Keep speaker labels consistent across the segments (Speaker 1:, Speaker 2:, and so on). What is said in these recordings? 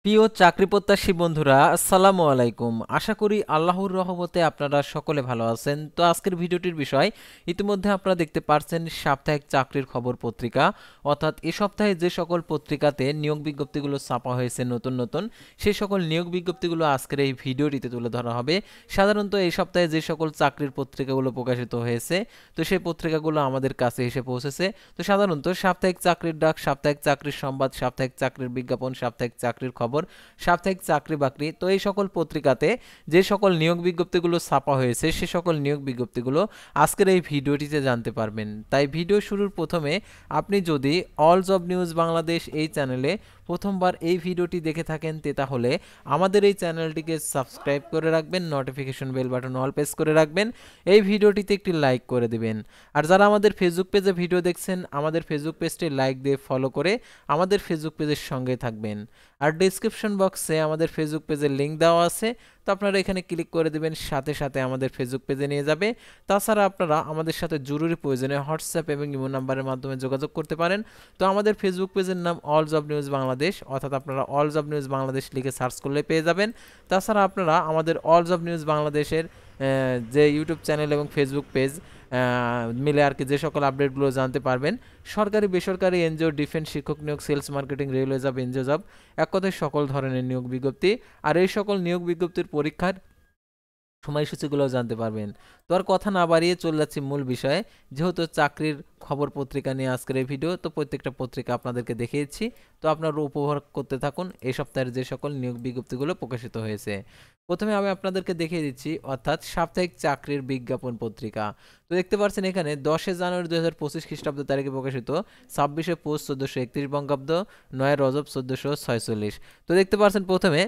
Speaker 1: প্রিয় চাকরি প্রত্যাশী বন্ধুরা, আসসালামু আলাইকুম। আশা করি আল্লাহর রহমতে আপনারা সকলে ভালো আছেন। তো আজকের ভিডিওটির বিষয়, ইতিমধ্যে আপনারা দেখতে পাচ্ছেন সাপ্তাহিক চাকরির খবর পত্রিকা, অর্থাৎ এ সপ্তাহে যে সকল পত্রিকাতে নিয়োগ বিজ্ঞপ্তিগুলো ছাপা হয়েছে নতুন নতুন, সেই সকল নিয়োগ বিজ্ঞপ্তিগুলো আজকের এই ভিডিওটিতে তুলে ধরা হবে। সাধারণত এই সপ্তাহে যে সকল চাকরির পত্রিকাগুলো প্রকাশিত হয়েছে, তো সেই পত্রিকাগুলো আমাদের কাছে এসে পৌঁছেছে। তো সাধারণত সাপ্তাহিক চাকরির ডাক, সাপ্তাহিক চাকরির সংবাদ, সাপ্তাহিক চাকরির বিজ্ঞাপন, সাপ্তাহিক চাকরির খবর, সাপ্তাহিক চাকরি বাকরি, তো এই সকল পত্রিকাতে যে সকল নিয়োগ বিজ্ঞপ্তিগুলো ছাপা হয়েছে সে সকল নিয়োগ বিজ্ঞপ্তিগুলো আজকের এই ভিডিওটিতে জানতে পারবেন। তাই ভিডিও শুরুর প্রথমে আপনি যদি অল জব নিউজ বাংলাদেশ এই চ্যানেলে প্রথমবার এই ভিডিওটি দেখে থাকেন তাহলে আমাদের এই চ্যানেলটিকে সাবস্ক্রাইব করে রাখবেন, নোটিফিকেশন বেল বাটন অল প্রেস করে রাখবেন, এই ভিডিওটিতে একটি লাইক করে দিবেন। আর যারা আমাদের ফেসবুক পেজে ভিডিও দেখছেন, আমাদের ফেসবুক পেজটি লাইক দিয়ে ফলো করে আমাদের ফেসবুক পেজের সঙ্গে থাকবেন। আর ডিসক্রিপশন বক্সে আমাদের ফেসবুক পেজের লিঙ্ক দেওয়া আছে, তো আপনারা এখানে ক্লিক করে দেবেন, সাথে সাথে আমাদের ফেসবুক পেজে নিয়ে যাবে। তাছাড়া আপনারা আমাদের সাথে জরুরি প্রয়োজনে হোয়াটসঅ্যাপ এবং ইমো নাম্বারের মাধ্যমে যোগাযোগ করতে পারেন। তো আমাদের ফেসবুক পেজের নাম অল জব নিউজ বাংলাদেশ, অর্থাৎ আপনারা অল জব নিউজ বাংলাদেশ লিখে সার্চ করলে পেয়ে যাবেন। তাছাড়া আপনারা আমাদের অল জব নিউজ বাংলাদেশের যে ইউটিউব চ্যানেল এবং ফেসবুক পেজ মিলে আর কি যে সকল আপডেটগুলো জানতে পারবেন। সরকারি, বেসরকারি, এনজিও, ডিফেন্স, শিক্ষক নিয়োগ, sales marketing, railway job, NGO job, এক কথায় সকল ধরনের নিয়োগ বিজ্ঞপ্তি। আর এই সকল নিয়োগ বিজ্ঞপ্তির পরীক্ষার সময়সূচিগুলো জানতে পারবেন। তো আর কথা না বাড়িয়ে চলে যাচ্ছি মূল বিষয়ে। যেহেতু চাকরির খবর পত্রিকা নিয়ে আজকের এই ভিডিও, তো প্রত্যেকটা পত্রিকা আপনাদেরকে দেখিয়েছি, তো আপনারা উপভোগ করতে থাকুন এই সপ্তাহের যে সকল নিয়োগ বিজ্ঞপ্তিগুলো প্রকাশিত হয়েছে। প্রথমে আমি আপনাদেরকে দেখিয়ে দিচ্ছি, অর্থাৎ সাপ্তাহিক চাকরির বিজ্ঞাপন পত্রিকা। তো দেখতে পাচ্ছেন এখানে 10 জানুয়ারি 2025 খ্রিস্টাব্দ তারিখে প্রকাশিত, 26 পৌষ 1431 বঙ্গাব্দ, 9 রজব 1446। তো দেখতে পাচ্ছেন প্রথমে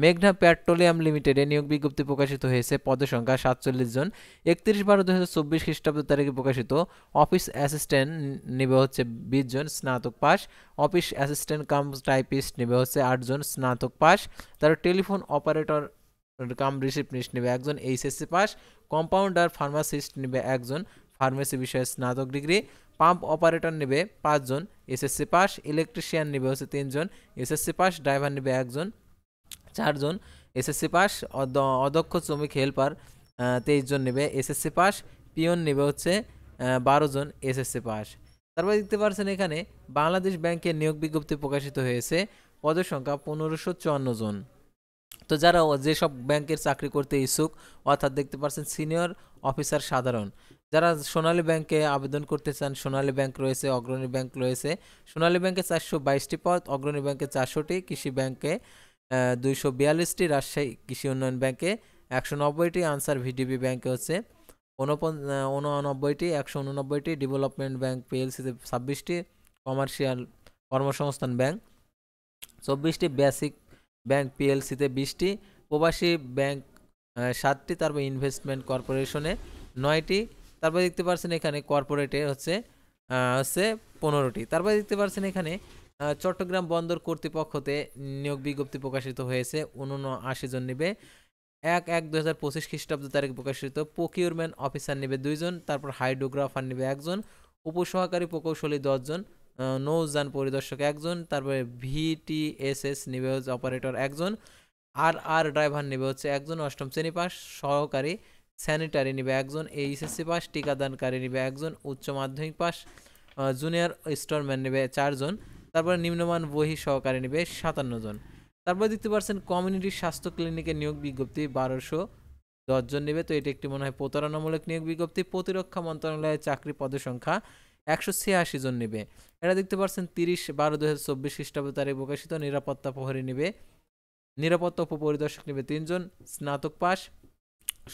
Speaker 1: মেঘনা পেট্রোলিয়াম লিমিটেডে নিয়োগ বিজ্ঞপ্তি প্রকাশিত হয়েছে, পদসংখ্যা 47 জন, 31/12/2024 খ্রিস্টাব্দ তারিখে প্রকাশিত। অফিস অ্যাসিস্ট্যান্ট নিবে হচ্ছে 20 জন, স্নাতক pass. Office assistant cum typist নিবে হচ্ছে 8 জন, স্নাতক পাস। তার টেলিফোন অপারেটর কাম রিসিপশনিস্ট নিবে 1 জন, এইচএসসি পাস। কম্পাউন্ডার ফার্মাসিস্ট নিবে 1 জন, ফার্মেসি বিষয়ে স্নাতক ডিগ্রি। পাম্প অপারেটর নিবে 5 জন, এসএসসি পাস। ইলেকট্রিশিয়ান নিবে হচ্ছে 3 জন, এসএসসি পাস। ড্রাইভার নিবে 1 জন, 4 জন, এসএসসি পাস। অদক্ষ শ্রমিক হেল্পার 23 জন নেবে, এসএসসি পাস। পিয়ন নেবে হচ্ছে 12 জন, এসএসসি পাস। তারপর দেখতে পাচ্ছেন এখানে বাংলাদেশ ব্যাংকের নিয়োগ বিজ্ঞপ্তি প্রকাশিত হয়েছে, পদের সংখ্যা 1554 জন। তো যারা যেসব ব্যাংকের চাকরি করতে ইচ্ছুক, অর্থাৎ দেখতে পাচ্ছেন সিনিয়র অফিসার সাধারণ, যারা সোনালী ব্যাংকে আবেদন করতে চান, সোনালী ব্যাংক রয়েছে, অগ্রণী ব্যাংক রয়েছে। সোনালী ব্যাংকে 422টি পদ, অগ্রণী ব্যাংকে 400টি, কৃষি ব্যাংকে 242টি, রাজশাহী কৃষি উন্নয়ন ব্যাংকে 190টি, আনসার ভিডিবি ব্যাংকে হচ্ছে 89টি, 189টি, ডেভেলপমেন্ট ব্যাংক পিএলসিতে 26টি, কমার্শিয়াল কর্মসংস্থান ব্যাংক 24টি, বেসিক ব্যাংক পিএলসিতে 20টি, প্রবাসী ব্যাংক 7টি, তারপর ইনভেস্টমেন্ট কর্পোরেশনে 9টি। তারপর দেখতে পাচ্ছেন এখানে কর্পোরেটে হচ্ছে 15টি। তারপর দেখতে পাচ্ছেন এখানে চট্টগ্রাম বন্দর কর্তৃপক্ষতে নিয়োগ বিজ্ঞপ্তি প্রকাশিত হয়েছে, 79 জন নিবে। 1/1/2025 খ্রিস্টাব্দ তারিখ প্রকাশিত। প্রকিউরমেন্ট অফিসার নিবে 2 জন, তারপর হাইড্রোগ্রাফার নিবে 1 জন, উপসহকারী প্রকৌশলী 10 জন, নৌযান পরিদর্শক 1 জন, তারপরে ভিটিএসএস নিবে হচ্ছে অপারেটর 1 জন, আর ড্রাইভার নিবে হচ্ছে 1 জন, 8ম শ্রেণী পাস। সহকারী স্যানিটারি নিবে 1 জন, এইচএসসি পাস। টিকাদানকারী নিবে 1 জন, উচ্চ মাধ্যমিক পাস। জুনিয়র স্টোরম্যান নেবে 4 জন, তারপরে নিম্নমান বহি সহকারী নেবে 57 জন। তারপরে দেখতে পাচ্ছেন কমিউনিটি স্বাস্থ্য ক্লিনিকের নিয়োগ বিজ্ঞপ্তি 1210 জন নেবে। তো এটি একটি মনে হয় প্রতারণামূলক নিয়োগ বিজ্ঞপ্তি। প্রতিরক্ষা মন্ত্রণালয়ের চাকরি পদের সংখ্যা 186 জন নেবে। এটা দেখতে পাচ্ছেন 30/12/2024 খ্রিস্টাব্দ তারিখ প্রকাশিত। নিরাপত্তা প্রহরী নেবে, নিরাপত্তা উপপরিদর্শক নেবে 3 জন, স্নাতক পাস।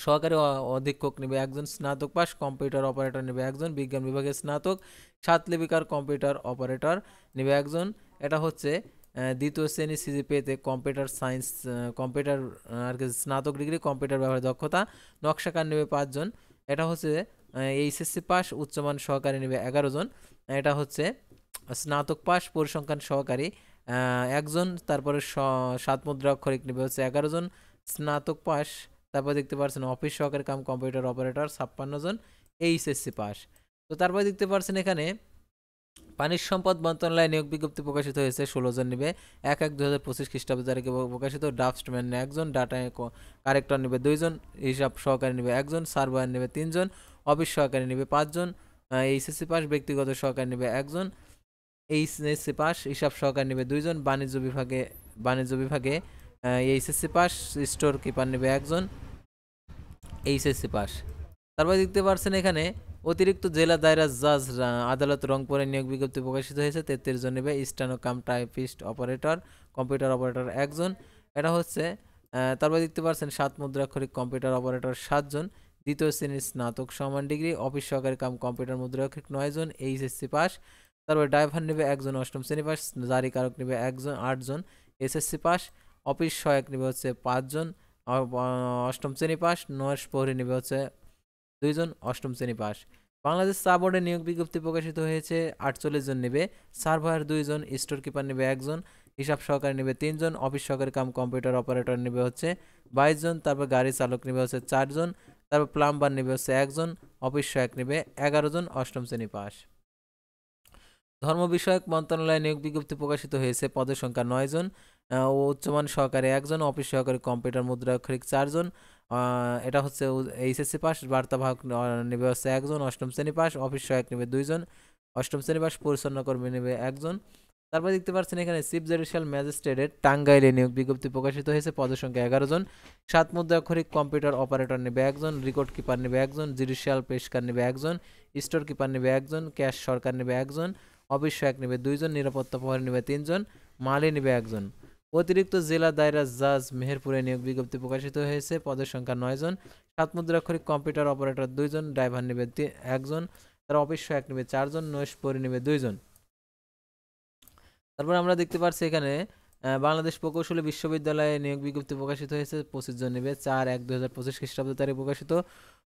Speaker 1: সহকারী অধীক্ষক নেবে 1 জন, স্নাতক পাস। কম্পিউটার অপারেটর নেবে 1 জন, বিজ্ঞান বিভাগের স্নাতক। সাতলিপিকার কম্পিউটার অপারেটর নেবে 1 জন। এটা হচ্ছে দ্বিতীয় শ্রেণী সিজিপিএতে কম্পিউটার সায়েন্স, কম্পিউটার আর কি স্নাতক ডিগ্রি, কম্পিউটার ব্যবহারের দক্ষতা। নকশাকার নেবে 5 জন। এটা হচ্ছে এইচএসসি পাস। উচ্চমান সহকারী নেবে 11 জন। এটা হচ্ছে স্নাতক পাস। পরিসংখ্যান সহকারী 1 জন। তারপরে 7 মুদ্রা অক্ষরিক নেবে হচ্ছে 11 জন, স্নাতক পাস। তারপর দেখতে পাচ্ছেন অফিস সহকারী কাম কম্পিউটার অপারেটর 56 জন, এইচএসসি পাস। তো তারপর দেখতে পাচ্ছেন এখানে পানি সম্পদ মন্ত্রণালয়ে নিয়োগ বিজ্ঞপ্তি প্রকাশিত হয়েছে, 16 জন নিবে। 1/1/2025 খ্রিস্টাব্দ তারিখে প্রকাশিত। ড্রাফটসম্যান একজন, ডাটা কারেক্টর নিবে 2 জন, হিসাব সহকারী নিবে 1 জন, সার্ভার নিবে 3 জন, অফিস সহকারী নিবে 5 জন, এইচএসসি পাস ব্যক্তিগত সহকারী নিবে 1 জন, এইচএসসি পাস হিসাব সহকারী নিবে 2 জন, বাণিজ্য বিভাগে এইচএসসি পাস স্টোর কিপার নিবে 1 জন, এইচএসসি পাস। তারপর দেখতে পাচ্ছেন এখানে অতিরিক্ত জেলা দায়রা জাজ আদালত রংপুরে নিয়োগ বিজ্ঞপ্তি প্রকাশিত হয়েছে, 33 জন নেবে। Steno cum typist operator, computer operator 1 জন। এটা হচ্ছে তারপর দেখতে পাচ্ছেন 7 মুদ্রাক্ষরিক কম্পিউটার অপারেটর 7 জন, দ্বিতীয় শ্রেণীর স্নাতক সমান ডিগ্রি, অফিস সহকারী কাম কম্পিউটার মুদ্রাক্ষরিক 9 জন, এইচএসসি পাস। তারপর ড্রাইভার নেবে 1 জন, অষ্টম শ্রেণী পাস। জারিকারক নেবে 1 জন, 8 জন, এসএসসি পাস। অফিস সহায়ক নেবে হচ্ছে 5 জন, অষ্টম শ্রেণী পাস। নর্স প্রহরী নেবে হচ্ছে 2 জন, অষ্টম শ্রেণী পাস। বাংলাদেশ চা বোর্ডে নিয়োগ বিজ্ঞপ্তি প্রকাশিত হয়েছে, 48 জন নেবে। সার্ভার 2 জন, স্টোর কিপার নেবে 1 জন, হিসাব সহকারী নেবে 3 জন, অফিস সহকারী কাম কম্পিউটার অপারেটর নেবে হচ্ছে 22 জন। তারপর গাড়ি চালক নেবে হচ্ছে 4 জন, তারপর প্লাম্বার নেবে হচ্ছে 1 জন, অফিস সহায়ক নেবে 11 জন, অষ্টম শ্রেণী পাস। ধর্ম বিষয়ক মন্ত্রণালয়ে নিয়োগ বিজ্ঞপ্তি প্রকাশিত হয়েছে, পদের সংখ্যা 9 জন, ও উচ্চমান সহকারী 1 জন, অফিস সহকারী কম্পিউটার মুদ্রাক্ষরিক 4 জন। এটা হচ্ছে এইচএসসি পাস। বার্তাবাহক নেবে হচ্ছে 1 জন, অষ্টম শ্রেণী পাস। অফিস সহায়ক নেবে 2 জন, অষ্টম শ্রেণী পাস। পরিচ্ছন্ন কর্মী নেবে 1 জন। তারপর দেখতে পাচ্ছেন এখানে চিফ জুডিশিয়াল ম্যাজিস্ট্রেটের টাঙ্গাইলে নিয়োগ বিজ্ঞপ্তি প্রকাশিত হয়েছে, পদের সংখ্যা 11 জন। 7 মুদ্রাক্ষরিক কম্পিউটার অপারেটর নেবে 1 জন, রেকর্ড কিপার নেবে 1 জন, জুডিশিয়াল পেশকার নেবে 1 জন, স্টোর কিপার নেবে 1 জন, ক্যাশ সরকার নেবে 1 জন, অফিস সহায়ক নেবে 2 জন, নিরাপত্তা প্রহরী নেবে 3 জন, মালি নেবে 1 জন। অতিরিক্ত জেলা দায়রা জাজ মেহেরপুরে নিয়োগ বিজ্ঞপ্তি প্রকাশিত হয়েছে, পদের সংখ্যা 9 জন। 7 মুদ্রাক্ষরিক কম্পিউটার অপারেটর 2 জন, ড্রাইভার নেবে 1 জন, তার অফিস সহায়ক নেবে 4 জন, নৈশ প্রহরী নেবে 2 জন। তারপর আমরা দেখতে পাচ্ছি এখানে বাংলাদেশ প্রকৌশলী বিশ্ববিদ্যালয়ে নিয়োগ বিজ্ঞপ্তি প্রকাশিত হয়েছে, 25 জন নেবে। 4/1/2025 খ্রিস্টাব্দ তারিখে প্রকাশিত।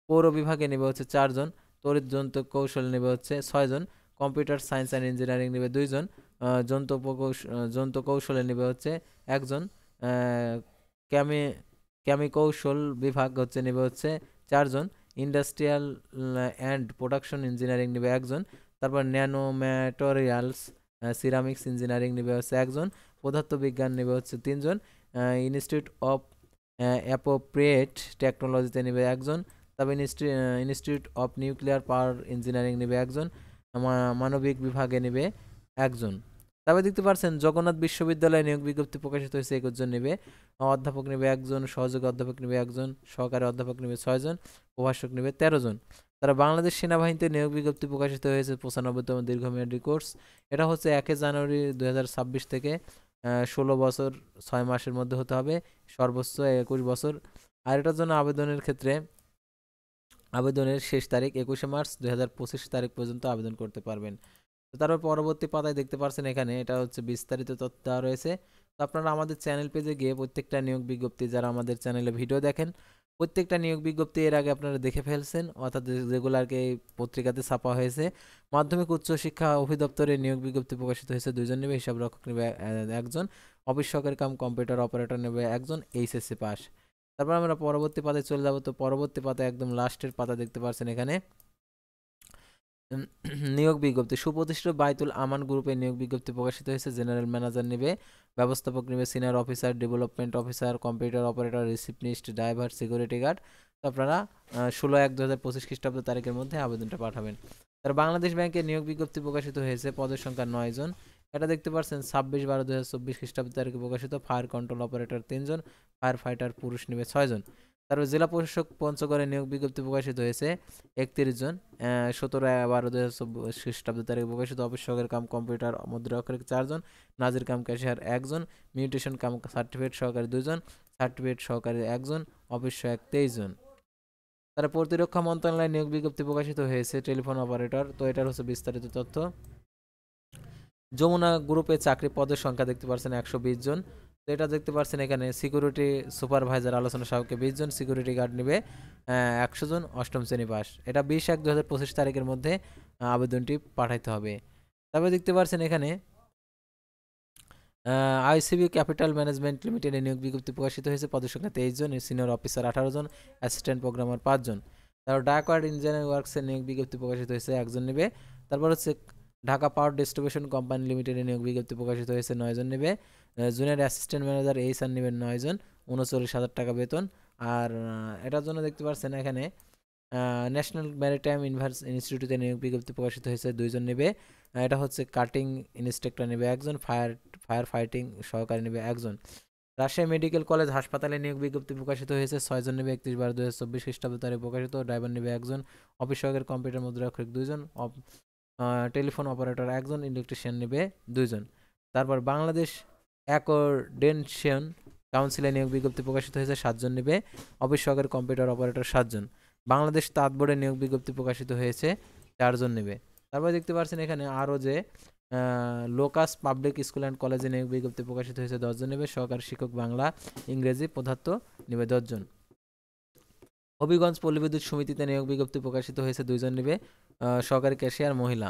Speaker 1: পৌর বিভাগে নেবে হচ্ছে 4 জন, তড়িৎ যন্ত্র কৌশল নেবে হচ্ছে 6 জন, কম্পিউটার সায়েন্স অ্যান্ড ইঞ্জিনিয়ারিং নেবে 2 জন, যন্ত্র কৌশলে নেবে হচ্ছে 1 জন, ক্যামি কৌশল বিভাগ হচ্ছে নেবে হচ্ছে 4 জন, ইন্ডাস্ট্রিয়াল অ্যান্ড প্রোডাকশন ইঞ্জিনিয়ারিং নেবে 1 জন। তারপর ন্যানো ম্যাটেরিয়ালস সিরামিক্স ইঞ্জিনিয়ারিং নেবে হচ্ছে 1 জন, পদার্থবিজ্ঞান নেবে হচ্ছে 3 জন, ইনস্টিটিউট অফ অ্যাপ্রোপ্রিয়েট টেকনোলজিতে নেবে 1 জন। তারপর institute of nuclear power engineering নেবে 1 জন, মানবিক বিভাগে নেবে 1 জন। তারপর দেখতে পাচ্ছেন জগন্নাথ বিশ্ববিদ্যালয়ে নিয়োগ বিজ্ঞপ্তি প্রকাশিত হয়েছে, 21 জন নেবে। অধ্যাপক নেবে 1 জন, সহযোগী অধ্যাপক নেবে 1 জন, সহকারী অধ্যাপক নেবে 6 জন, প্রভাষক নেবে 13 জন। তারা বাংলাদেশ সেনাবাহিনীতে নিয়োগ বিজ্ঞপ্তি প্রকাশিত হয়েছে, 95তম দীর্ঘমেয়াদী কোর্স। এটা হচ্ছে 1 জানুয়ারি 2026 থেকে 16 বছর 6 মাসের মধ্যে হতে হবে, সর্বোচ্চ 21 বছর। আর এটার জন্য আবেদনের শেষ তারিখ 21 মার্চ 2025 তারিখ পর্যন্ত আবেদন করতে পারবেন। তো তারপর পরবর্তী পাতায় দেখতে পাচ্ছেন এখানে এটা হচ্ছে বিস্তারিত তথ্য দেওয়া রয়েছে। তো আপনারা আমাদের চ্যানেল পেজে গিয়ে প্রত্যেকটা নিয়োগ বিজ্ঞপ্তি, যারা আমাদের চ্যানেলে ভিডিও দেখেন, প্রত্যেকটা নিয়োগ বিজ্ঞপ্তি এর আগে আপনারা দেখে ফেলছেন, অর্থাৎ যেগুলো আর কি পত্রিকাতে ছাপা হয়েছে। মাধ্যমিক উচ্চ শিক্ষা অধিদপ্তরে নিয়োগ বিজ্ঞপ্তি প্রকাশিত হয়েছে, 2 জন নেবে। হিসাব রক্ষক নেবে 1 জন, অফিস সহকারী কাম কম্পিউটার অপারেটর নেবে 1 জন, এইচএসসি পাস। তারপর আমরা পরবর্তী পাতায় চলে যাব। তো পরবর্তী পাতায় একদম লাস্টের পাতা দেখতে পাচ্ছেন এখানে নিয়োগ বিজ্ঞপ্তি। সুপ্রতিষ্ঠিত বাইতুল আমান গ্রুপে নিয়োগ বিজ্ঞপ্তি প্রকাশিত হয়েছে, জেনারেল ম্যানেজার নেবে, ব্যবস্থাপক নেবে, senior officer, development officer, computer operator, receptionist, driver, security guard. তো আপনারা 16/1/2025 খ্রিস্টাব্দ তারিখের মধ্যে আবেদনটা পাঠাবেন। তার বাংলাদেশ ব্যাংকে নিয়োগ বিজ্ঞপ্তি প্রকাশিত হয়েছে, পদের সংখ্যা 9 জন। এটা দেখতে পাচ্ছেন 26/12/2024 খ্রিস্টাব্দ তারিখে প্রকাশিত। ফায়ার কন্ট্রোল অপারেটর 3 জন, ফায়ার ফাইটার পুরুষ নেবে 6 জন। তারপর জেলা প্রশাসক পঞ্চগড়ে নিয়োগ বিজ্ঞপ্তি প্রকাশিত হয়েছে, 31 জন, 17/12/2024 খ্রিস্টাব্দ তারিখে প্রকাশিত। অফিস সহকারী কাম কম্পিউটার মুদ্রা অক্ষরিক 4 জন, নাজির কাম ক্যাশিয়ার 1 জন, মিউটেশন কাম সার্টিফিকেট সহকারী 2 জন, সার্টিফিকেট সহকারী 1 জন, অফিস সহায়ক 23 জন। তারা প্রতিরক্ষা মন্ত্রণালয়ে নিয়োগ বিজ্ঞপ্তি প্রকাশিত হয়েছে, টেলিফোন অপারেটর। তো এটার হচ্ছে বিস্তারিত তথ্য। যমুনা গ্রুপে চাকরি পদের সংখ্যা দেখতে পাচ্ছেন 120 জন। তো এটা দেখতে পাচ্ছেন এখানে সিকিউরিটি সুপারভাইজার আলোচনা সহায়কে 20 জন, সিকিউরিটি গার্ড নেবে 100 জন, অষ্টম শ্রেণী পাস। এটা 20/1/2025 তারিখের মধ্যে আবেদনটি পাঠাইতে হবে। তারপরে দেখতে পাচ্ছেন এখানে আইসিবি ক্যাপিটাল ম্যানেজমেন্ট লিমিটেডে নিয়োগ বিজ্ঞপ্তি প্রকাশিত হয়েছে, পদের সংখ্যা 23 জন, সিনিয়র অফিসার 18 জন, অ্যাসিস্ট্যান্ট প্রোগ্রামার 5 জন। তারপর ডাকওয়ার্ড ইঞ্জিনিয়ারিং ওয়ার্কসের নিয়োগ বিজ্ঞপ্তি প্রকাশিত হয়েছে, 1 জন নেবে। তারপর হচ্ছে ঢাকা পাওয়ার ডিস্ট্রিবিউশন কোম্পানি লিমিটেডে নিয়োগ বিজ্ঞপ্তি প্রকাশিত হয়েছে, 9 জন নেবে। জুনিয়র অ্যাসিস্ট্যান্ট ম্যানেজার এইচআর নেবেন 9 জন, 39,000 টাকা বেতন। আর এটার জন্য দেখতে পাচ্ছেন এখানে ন্যাশনাল ম্যারিটাইম ইনস্টিটিউটে নিয়োগ বিজ্ঞপ্তি প্রকাশিত হয়েছে, 2 জন নেবে। এটা হচ্ছে কাটিং ইন্সট্রাক্টর নেবে 1 জন, ফায়ার ফাইটিং সহকারী নেবে 1 জন। রাজশাহী মেডিকেল কলেজ হাসপাতালে নিয়োগ বিজ্ঞপ্তি প্রকাশিত হয়েছে, 6 জন নেবে। 31/12/2024 খ্রিস্টাব্দ তারিখে প্রকাশিত। ড্রাইভার নেবে 1 জন, অফিস সহকারী কম্পিউটার মুদ্রাক্ষরিক 2 জন, টেলিফোন অপারেটর 1 জন, ইলেকট্রিশিয়ান নেবে 2 জন। তারপর বাংলাদেশ অ্যাকর্ডেনশন কাউন্সিলে নিয়োগ বিজ্ঞপ্তি প্রকাশিত হয়েছে, 7 জন নেবে। অফিস সহকারী কম্পিউটার অপারেটর 7 জন। বাংলাদেশ তাঁত বোর্ডে নিয়োগ বিজ্ঞপ্তি প্রকাশিত হয়েছে, 4 জন নেবে। তারপর দেখতে পাচ্ছেন এখানে আরও যে লোকাস পাবলিক স্কুল অ্যান্ড কলেজে নিয়োগ বিজ্ঞপ্তি প্রকাশিত হয়েছে, 10 জন নেবে। সহকারী শিক্ষক বাংলা ইংরেজি পদার্থ নেবে 10 জন। হবিগঞ্জ পল্লী বিদ্যুৎ সমিতিতে নিয়োগ বিজ্ঞপ্তি প্রকাশিত হয়েছে, 2 জন নেবে। সহকারী ক্যাশিয়ার মহিলা।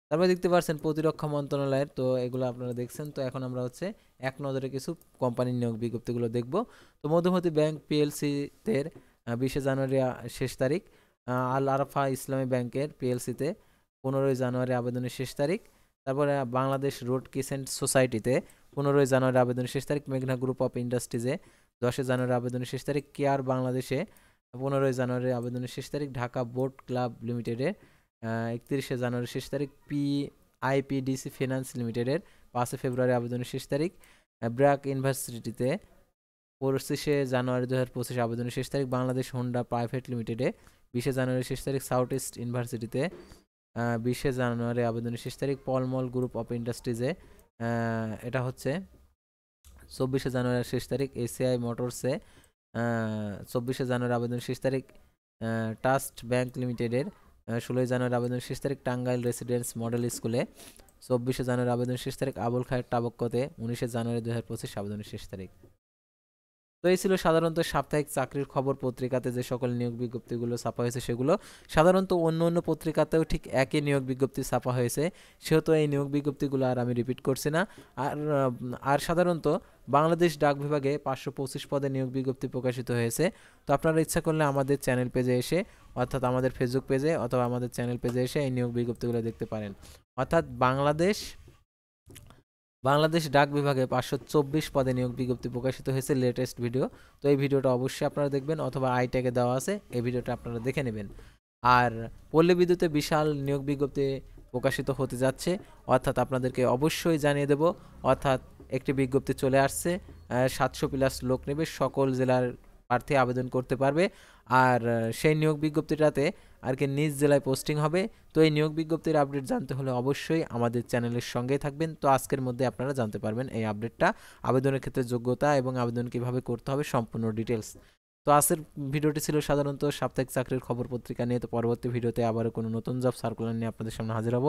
Speaker 1: তারপরে দেখতে পাচ্ছেন প্রতিরক্ষা মন্ত্রণালয়ের, তো এগুলো আপনারা দেখছেন। তো এখন আমরা হচ্ছে এক নজরে কিছু কোম্পানির নিয়োগ বিজ্ঞপ্তিগুলো দেখব। তো মধুমতি ব্যাংক পিএলসিতে 20 জানুয়ারি শেষ তারিখ। আল আরাফা ইসলামী ব্যাংকের পিএলসিতে 15 জানুয়ারি আবেদনের শেষ তারিখ। তারপরে বাংলাদেশ রোড কিসেন্ট সোসাইটিতে 15 জানুয়ারি আবেদনের শেষ তারিখ। মেঘনা গ্রুপ অফ ইন্ডাস্ট্রিজে 10 জানুয়ারি আবেদনের শেষ তারিখ। কেয়ার বাংলাদেশে 15 জানুয়ারি আবেদনের শেষ তারিখ। ঢাকা বোট ক্লাব লিমিটেডে 31 জানুয়ারি শেষ তারিখ। আইপিডিসি ফিনান্স লিমিটেডের 5 ফেব্রুয়ারি আবেদনের শেষ তারিখ। ব্র্যাক ইউনিভার্সিটিতে 25 জানুয়ারি 2025 আবেদনের শেষ তারিখ। বাংলাদেশ হোন্ডা প্রাইভেট লিমিটেডে 20 জানুয়ারি শেষ তারিখ। সাউথ ইস্ট ইউনিভার্সিটিতে 20 জানুয়ারি আবেদনের শেষ তারিখ। পলমল গ্রুপ অফ ইন্ডাস্ট্রিজে এটা হচ্ছে 24 জানুয়ারি শেষ তারিখ। এসিআই মোটরসে 24 জানুয়ারি আবেদনের শেষ তারিখ। ট্রাস্ট ব্যাংক লিমিটেডের 16 জানুয়ারি আবেদনের শেষ তারিখ। টাঙ্গাইল রেসিডেন্স মডেল স্কুলে 24 জানুয়ারি আবেদনের শেষ তারিখ। আবুল খায়ের টাবক্কতে 19 জানুয়ারি 2025 আবেদনের শেষ তারিখ। তো এই ছিল সাধারণত সাপ্তাহিক চাকরির খবর পত্রিকাতে যে সকল নিয়োগ বিজ্ঞপ্তিগুলো ছাপা হয়েছে সেগুলো। সাধারণত অন্য অন্য পত্রিকাতেও ঠিক একই নিয়োগ বিজ্ঞপ্তি ছাপা হয়েছে, সেহেতু এই নিয়োগ বিজ্ঞপ্তিগুলো আর আমি রিপিট করছি না। আর সাধারণত বাংলাদেশ ডাক বিভাগে 525 পদে নিয়োগ বিজ্ঞপ্তি প্রকাশিত হয়েছে। তো আপনারা ইচ্ছা করলে আমাদের চ্যানেল পেজে এসে, অর্থাৎ আমাদের ফেসবুক পেজে অথবা আমাদের চ্যানেল পেজে এসে এই নিয়োগ বিজ্ঞপ্তিগুলো দেখতে পারেন। অর্থাৎ বাংলাদেশ ডাক বিভাগে 524 পদে নিয়োগ বিজ্ঞপ্তি প্রকাশিত হয়েছে, লেটেস্ট ভিডিও। তো এই ভিডিওটা অবশ্যই আপনারা দেখবেন, অথবা আই ট্যাগে দেওয়া আছে, এই ভিডিওটা আপনারা দেখে নেবেন। আর পল্লী বিদ্যুতে বিশাল নিয়োগ বিজ্ঞপ্তি প্রকাশিত হতে যাচ্ছে, অর্থাৎ আপনাদেরকে অবশ্যই জানিয়ে দেব। অর্থাৎ একটি বিজ্ঞপ্তি চলে আসছে, 700+ লোক নেবে, সকল জেলার প্রার্থী আবেদন করতে পারবে। আর সেই নিয়োগ বিজ্ঞপ্তিটাতে আর কি নিজ জেলায় পোস্টিং হবে। তো এই নিয়োগ বিজ্ঞপ্তির আপডেট জানতে হলে অবশ্যই আমাদের চ্যানেলের সঙ্গেই থাকবেন। তো আজকের মধ্যে আপনারা জানতে পারবেন এই আপডেটটা, আবেদনের ক্ষেত্রে যোগ্যতা এবং আবেদন কীভাবে করতে হবে সম্পূর্ণ ডিটেলস। তো আজকের ভিডিওটি ছিল সাধারণত সাপ্তাহিক চাকরির খবর পত্রিকা নিয়ে। তো পরবর্তী ভিডিওতে আবারও কোনো নতুন জব সার্কুলার নিয়ে আপনাদের সামনে হাজির হব।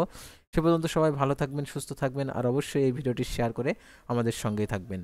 Speaker 1: সে পর্যন্ত সবাই ভালো থাকবেন, সুস্থ থাকবেন, আর অবশ্যই এই ভিডিওটি শেয়ার করে আমাদের সঙ্গেই থাকবেন।